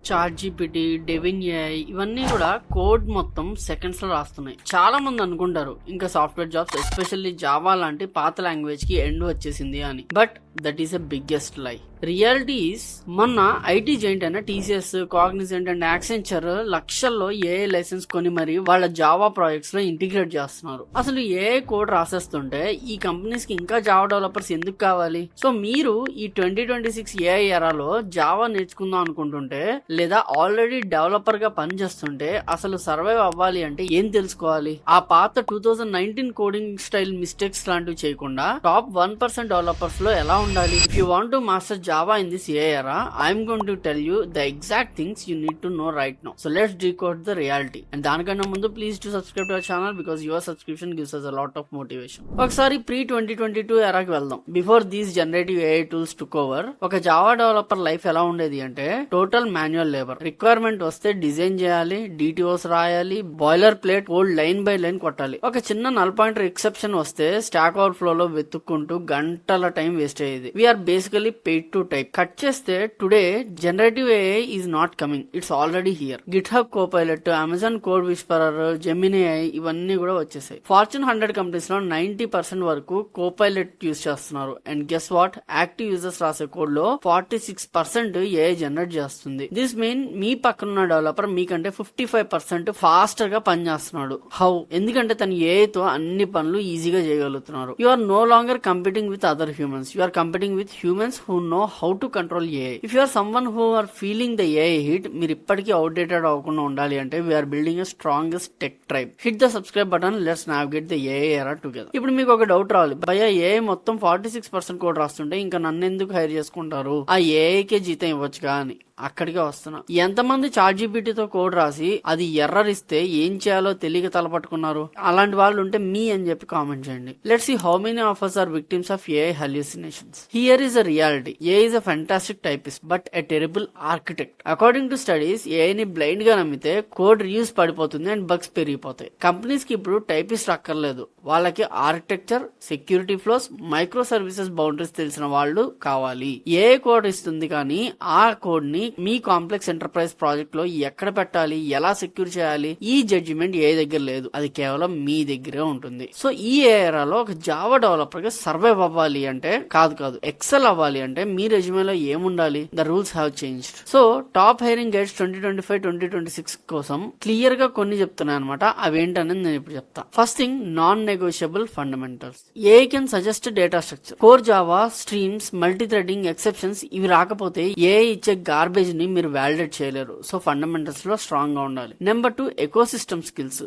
ChatGPT, Devin AI ఇవన్నీ కూడా code మొత్తం సెకండ్స్ లో రాస్తున్నాయి. చాలా మంది అనుకుంటారు ఇంకా సాఫ్ట్వేర్ జాబ్స్ ఎస్పెషల్లీ జావా లాంటి పాత లాంగ్వేజ్ కి ఎండ్ వచ్చేసింది అని. But that is a biggest లై. రియాలిటీ ఈస్ మొన్న ఐటీ జైంట్ అయిన టీసీఎస్, కాగ్నిజెంట్ అండ్ యాక్సెంచర్ లక్షల్లో ఏఐ లైసెన్స్ కొని మరి వాళ్ళ జావా ప్రాజెక్ట్స్ లో ఇంటిగ్రేట్ చేస్తున్నారు. అసలు ఏఐ కోడ్ రాసేస్తుంటే ఈ కంపెనీస్ కి ఇంకా జావా డెవలపర్స్ ఎందుకు కావాలి? సో మీరు ఈ 2026 ఏఐ ఎరాలో జావా నేర్చుకుందాం అనుకుంటుంటే లేదా ఆల్రెడీ డెవలపర్ గా పనిచేస్తుంటే అసలు సర్వైవ్ అవ్వాలి అంటే ఏం తెలుసుకోవాలి? ఆ పాత 2019 కోడింగ్ స్టైల్ మిస్టేక్స్ లాంటివి చేయకుండా టాప్ 1% డెవలపర్స్ లో ఎలా ఉండాలి? If you want to master Java in this AI era, I am going to tell you the exact things you need to know right now. So let's decode the reality. And దానికన్నా ముందు please do subscribe to our channel because your subscription gives us a lot of motivation. ఒకసారి pre-2022 ఎరాకి వెళ్దాం. Before these generative AI tools took over ఒక Java developer life ఎలా ఉండేది అంటే total manual labour. Requirement వస్తే డిజైన్ చేయాలి, DTOs రాయాలి, boilerplate code line by line కొట్టాలి. ఒక చిన్న నల్ పాయింటర్ ఎక్సెప్షన్ వస్తే స్టాక్ ఓవర్ ఫ్లో లో వెతుక్కుంటూ గంటల టైం వేస్ట్ అయ్యేది. We're basically paid to type. Cut చేస్తే today generative AI is not coming, it's already here. GitHub Copilot, Amazon Code Whisperer, Gemini AI ఇవన్నీ కూడా వచ్చేసాయి. ఫార్చ్యూన్ 100 కంపెనీస్ లో 90% వరకు కోపైలట్ యూజ్ చేస్తున్నారు. And guess what, active users రాసే code లో 46% AI generate చేస్తుంది. దిస్ మీన్ మీ పక్కనున్న డెవలపర్ మీకంటే 55% ఫాస్టర్ గా పనిచేస్తున్నాడు. హౌ? ఎందుకంటే తను ఏఐ తో అన్ని పనులు ఈజీగా చేయగలుగుతున్నారు. You are no longer competing with other humans, you are competing with humans who know how to control AI. If you are someone who are feeling the AI heat, మీరు ఇప్పటికీ outdated అవ్వకుండా ఉండాలి అంటే we are building a strongest tech tribe. Hit the subscribe button, let's navigate the AI era together. ఇప్పుడు మీకు ఒక doubt రావాలి, భయ్యా AI మొత్తం 46% కోడ్ రాస్తుంటే ఇంకా నన్ను ఎందుకు హైర్ చేసుకుంటారు, ఆ AI కే జీతం ఇవ్వచ్చుగా అని. అక్కడికే వస్తున్నా. ఎంతమంది చాట్‌జీపీటీతో కోడ్ రాసి అది ఎర్రర్ ఇస్తే ఏం చేయాలో తెలియక తలపట్టుకున్నారు? అలాంటి వాళ్ళు ఉంటే మీ అని చెప్పి కామెంట్ చేయండి. Let's see how many of us are victims of AI hallucinations. Here is a reality. AI is a fantastic typist but a terrible architect. According to studies, AI ని బ్లైండ్ గా నమ్మితే కోడ్ రీయూస్ పడిపోతుంది and bugs పెరిగిపోతాయి. Companies కి ఇప్పుడు typist అక్కర్లేదు, వాళ్ళకి architecture, security flows, micro services boundaries తెలిసిన వాళ్ళు కావాలి. AI కోడ్ ఇస్తుంది కానీ ఆ కోడ్ ని మీ కాంప్లెక్స్ ఎంటర్ప్రైజ్ ప్రాజెక్ట్ లో ఎక్కడ పెట్టాలి, ఎలా సెక్యూర్ చేయాలి, ఈ జడ్జిమెంట్ ఏ దగ్గర లేదు. అది కేవలం మీ దగ్గరే ఉంటుంది. సో ఈ ఏరాలో ఒక జావా డెవలపర్ గా సర్వైవ్ అవ్వాలి అంటే కాదు ఎక్సెల్ అవ్వాలి అంటే మీ రెజ్యూమేలో ఏముండాలి? The rules have changed. So top hiring guides 2025-2026 కోసం క్లియర్ గా కొన్ని చెప్తున్నాయి అనమాట. అవేంటనేది నేను ఇప్పుడు చెప్తా. First thing, non negotiable fundamentals. A can suggest data structure, core Java, streams, multi threading, exceptions ఇవి రాకపోతే ఏ ఇచ్చే గార్బేజ్ ని మీరు వాలిడేట్ చేయలేరు. సో ఫండమెంటల్స్ లో స్ట్రాంగ్ గా ఉండాలి. Number 2, ecosystem skills.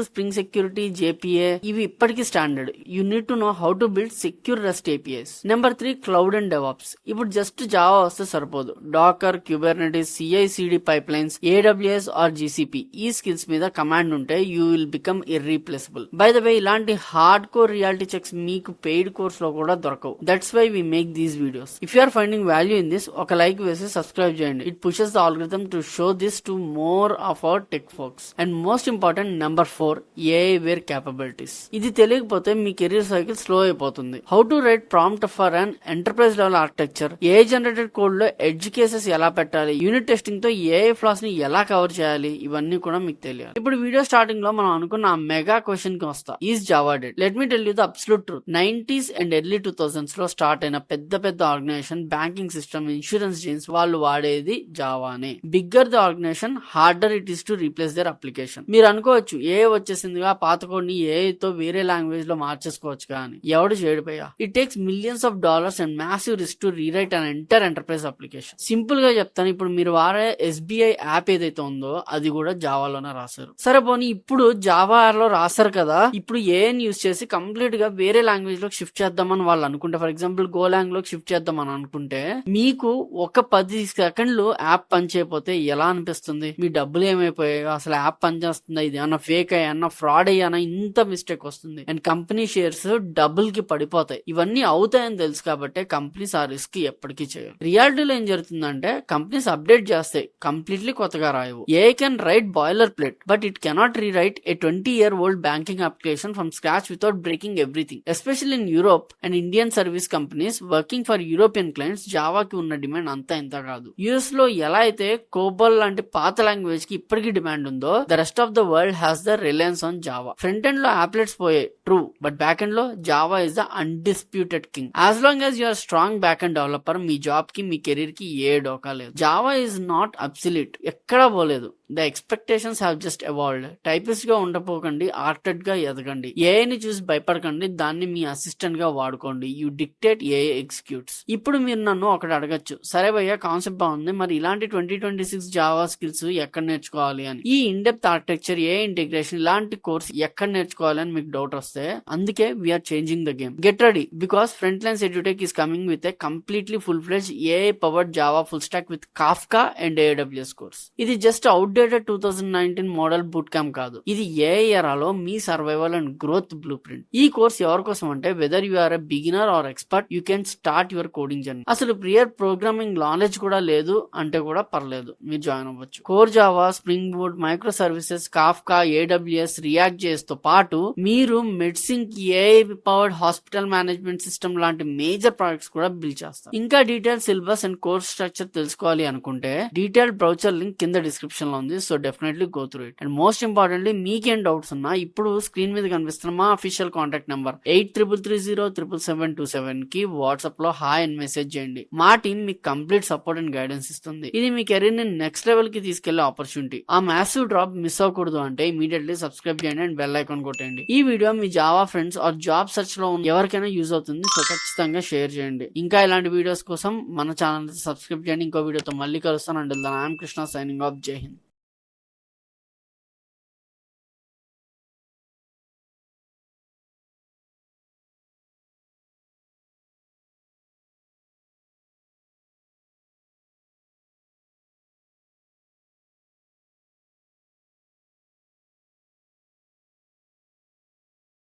Spring security, JPA ఇవి ఇప్పటికీ standard. You need to know how to build secure rest APIs. Number 3, cloud and DevOps. ఇప్పుడు జస్ట్ జావా వస్తే సరిపోదు. Docker, Kubernetes, CI/CD pipelines, AWS or GCP ఈ skills మీద command ఉంటే you will become irreplaceable. By the way, ఇలాంటి hard core reality checks మీకు paid course లో కూడా దొరకవు. That's why we make these videos. If you are finding value in this, ఒక like వేసి సబ్స్క్రైబ్ చేయండి. It pushes the algorithm to show this to more of our tech folks. And most important, number 4, AI ware capabilities. ఇది తెలియకపోతే మీ career cycle slow అయిపోతుంది. How to right prompt for an enterprise level architecture, AI generated code లో edge cases ఎలా పెట్టాలి, unit testing తో AI floss ని ఎలా cover చేయాలి, ఇవన్నీ కూడా మీకు తెలియాలి. ఇప్పుడు వీడియో స్టార్టింగ్ లో మనం అనుకున్న ఆ మెగా క్వశ్చన్ కి వస్తా. Is Java dead? Let me tell you the absolute truth. 90s and early 2000s లో స్టార్ట్ అయిన పెద్ద organisation, banking system, insurance giants వాళ్ళు వాడేది జావానే. Bigger the organisation, harder it is to replace their application. మీరు అనుకోవచ్చు ఏ వచ్చేసిందిగా, పాత కోడ్ ని ఏ తో వేరే లాంగ్వేజ్ లో మార్చేసుకోవచ్చు కానీ ఎవడు చేయడిపోయా. It takes millions of dollars and massive risk to rewrite an entire enterprise application. Simple గా చెప్తాను, ఇప్పుడు మీరు వాడే SBI యాప్ ఏదైతే ఉందో అది కూడా జావాలోనే రాశారు. సరే పోనీ ఇప్పుడు జావా లో రాశారు కదా, ఇప్పుడు ఏని యూజ్ చేసి కంప్లీట్ గా వేరే లాంగ్వేజ్ లోకి షిఫ్ట్ చేద్దామని వాళ్ళు అనుకుంటే, ఫర్ ఎగ్జాంపుల్ గోలాంగ్ లోకి షిఫ్ట్ చేద్దామని అనుకుంటే మీకు ఒక 10 సెకండ్లు యాప్ పనిచేయకపోతే ఎలా అనిపిస్తుంది? మీ డబ్బులు ఏమైపోయాయి? అసలు యాప్ పనిచేస్తుందా? ఇది అన్న ఫేక్ అయ్యా, ఫ్రాడ్ అయ్యానా? ఇంత మిస్టేక్ వస్తుంది అండ్ కంపెనీ షేర్స్ డబుల్ కి పడిపోతాయి. ఇవన్నీ అవుతాయని తెలుసు కాబట్టి కంపెనీస్ ఆ రిస్క్ ఎప్పటికీ చేయరు. రియాలిటీలో ఏం జరుగుతుందంటే కంపెనీస్ అప్డేట్ చేస్తాయి, కంప్లీట్లీ కొత్తగా రాయవు. AI can write boilerplate but it cannot rewrite a 20-year-old banking application from scratch without breaking everything. Especially in Europe and Indian service companies working for European clients, జావాకి ఉన్న demand అంతా ఇంత కాదు. US US లో ఎలా అయితే కోబల్ లాంటి పాత లాంగ్వేజ్ కి ఇప్పటికీ డిమాండ్ ఉందో, the rest of the world has the reliance on Java. Front end లో ఆప్లెట్స్ పోయే ట్రూ, బట్ బ్యాక్ ఎండ్ లో Java is the undisputed king. As long as you're strong back end developer, మీ job కి మీ career కి ఏ డోకా లేదు. Java is not absolute, ఎక్కడా పోలేదు. The expectations have just evolved. Typist గా ఉండపోకండి, ఆర్టెడ్ గా ఎదగండి. ఏఐని చూసి భయపడకండి, దాన్ని మీ అసిస్టెంట్ గా వాడుకోండి. You dictate, AI executes. ఇప్పుడు మీరు నన్ను ఒకటి అడగచ్చు, సరే భయ్య కాన్సెప్ట్ బాగుంది, మరి ఇలాంటి 2026 జావా స్కిల్స్ ఎక్కడ నేర్చుకోవాలి అని. ఈ ఇన్డెప్త్ ఆర్కిటెక్చర్, ఏ ఇంటిగ్రేషన్ ఇలాంటి కోర్స్ ఎక్కడ నేర్చుకోవాలి అని మీకు డౌట్ వస్తే, అందుకే we're changing the game. Get ready, because Frontlines EduTech is coming with a completely full fledged AI powered Java full stack with Kafka and AWS course. ఇది just outdated 2019 model boot camp కాదు, ఇది AI ఎరాలో మీ survival and growth blueprint. ఈ course ఎవరి కోసం అంటే, whether you are a beginner or expert, you can start your coding journey. అసలు ప్రియర్ ప్రోగ్రామింగ్ నాలెడ్జ్ కూడా లేదు అంటే కూడా పర్లేదు, మీరు జాయిన్ అవ్వచ్చు. Core Java, Spring Boot, microservices, Kafka, AWS, React JS తో పాటు మీరు MedSync, AI powered hospital management system లాంటి మేజర్ ప్రాజెక్ట్స్ కూడా బిల్డ్ చేస్తారు. ఇంకా detail syllabus and course structure తెలుసుకోవాలి అనుకుంటే, డీటెయిల్ బ్రౌచర్ లింక్ కింద డిస్క్రిప్షన్ లో ఉంది. So definitely go through it. And most importantly, మీకేం డౌట్స్ ఉన్నా ఇప్పుడు స్క్రీన్ మీద కనిపిస్తున్న మా అఫీషియల్ కాంటాక్ట్ నెంబర్ 83307777 కి వాట్సాప్ లో హాయ్ అని మెసేజ్ చేయండి. మా టీం మీకు కంప్లీట్ సపోర్ట్ అండ్ గైడెన్స్ ఇస్తుంది. ఇది మీ కెరీర్ ని నెక్స్ట్ లెవెల్ కి తీసుకెళ్లే ఆపర్చునిటీ. ఆ మ్యాసివ్ డ్రాప్ మిస్ అవ్వకూడదు అంటే ఇమీడియట్లీ సబ్స్క్రైబ్ చేయండి అండ్ బెల్ ఐకాన్ కొట్టండి. ఈ వీడియో మీ Java friends or job search లో ఎవరికైనా యూజ్ అవుతుంది, సో ఖచ్చితంగా షేర్ చేయండి. ఇంకా ఇలాంటి వీడియోస్ కోసం మన ఛానల్ సబ్స్క్రైబ్ చేయండి. ఇంకో వీడియోతో మళ్ళీ కలుస్తాను. And I'm Krishna signing off. జై హింద్.